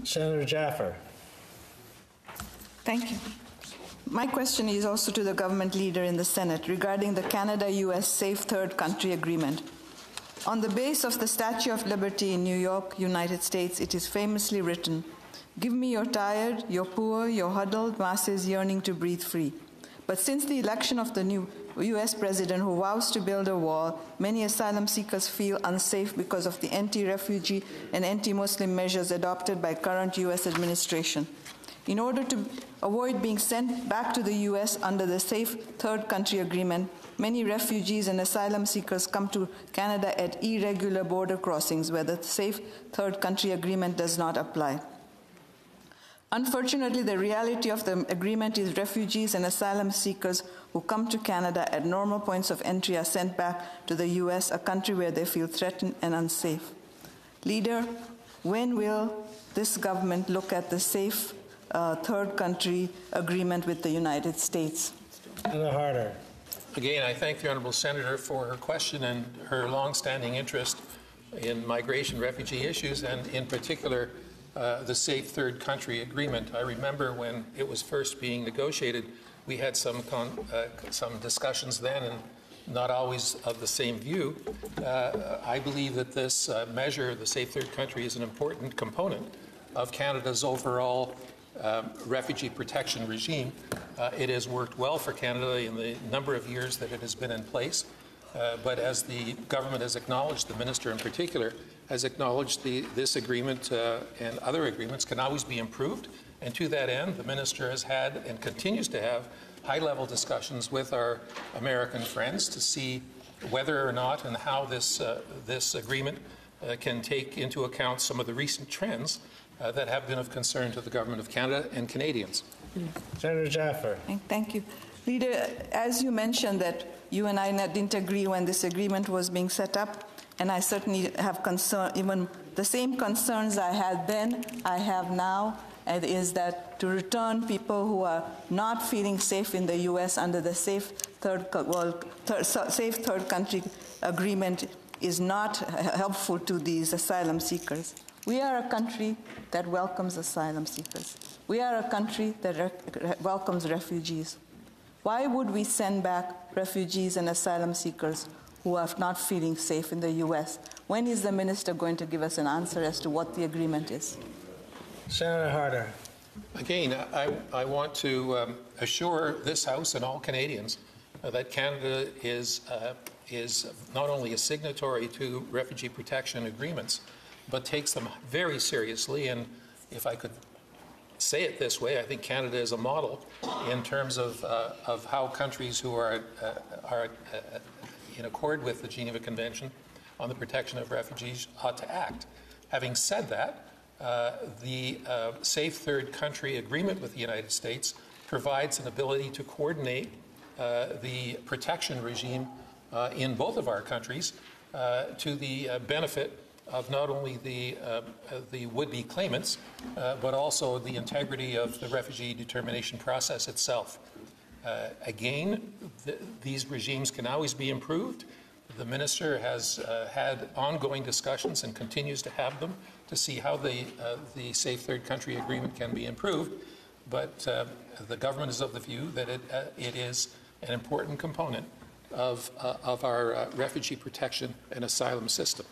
Senator Jaffer. Thank you. My question is also to the government leader in the Senate regarding the Canada-US Safe Third Country Agreement. On the base of the Statue of Liberty in New York, United States, it is famously written, "Give me your tired, your poor, your huddled masses yearning to breathe free." But since the election of the new US president who vows to build a wall, many asylum seekers feel unsafe because of the anti-refugee and anti-Muslim measures adopted by current US administration. In order to avoid being sent back to the US under the Safe Third Country Agreement, many refugees and asylum seekers come to Canada at irregular border crossings where the Safe Third Country Agreement does not apply. Unfortunately, the reality of the agreement is refugees and asylum seekers who come to Canada at normal points of entry are sent back to the US, a country where they feel threatened and unsafe. Leader, when will this government look at the Safe Third Country Agreement with the United States? Senator Harder. Again, I thank the Honourable Senator for her question and her long-standing interest in migration refugee issues, and in particular the Safe Third Country Agreement. I remember when it was first being negotiated, we had some discussions then, and not always of the same view. I believe that this measure, the Safe Third Country, is an important component of Canada's overall refugee protection regime. It has worked well for Canada in the number of years that it has been in place. But as the government has acknowledged, the minister in particular has acknowledged, this agreement and other agreements can always be improved. And to that end, the minister has had and continues to have high-level discussions with our American friends to see whether or not and how this agreement can take into account some of the recent trends that have been of concern to the Government of Canada and Canadians. Senator Jaffer. Thank you. Leader, as you mentioned that you and I didn't agree when this agreement was being set up, and I certainly have concern, even the same concerns I had then, I have now, is that to return people who are not feeling safe in the U.S. under the Safe Third Country Agreement is not helpful to these asylum seekers. We are a country that welcomes asylum seekers. We are a country that welcomes refugees. Why would we send back refugees and asylum seekers who are not feeling safe in the U.S.? When is the minister going to give us an answer as to what the agreement is? Senator Harder. Again, I want to assure this House and all Canadians that Canada is not only a signatory to refugee protection agreements, but takes them very seriously. And if I could say it this way, I think Canada is a model in terms of how countries who are in accord with the Geneva Convention on the protection of refugees ought to act. Having said that, the Safe Third Country Agreement with the United States provides an ability to coordinate the protection regime in both of our countries to the benefit of not only the would-be claimants, but also the integrity of the refugee determination process itself. Again, these regimes can always be improved. The minister has had ongoing discussions and continues to have them to see how the Safe Third Country Agreement can be improved. But the government is of the view that it is an important component of our refugee protection and asylum system.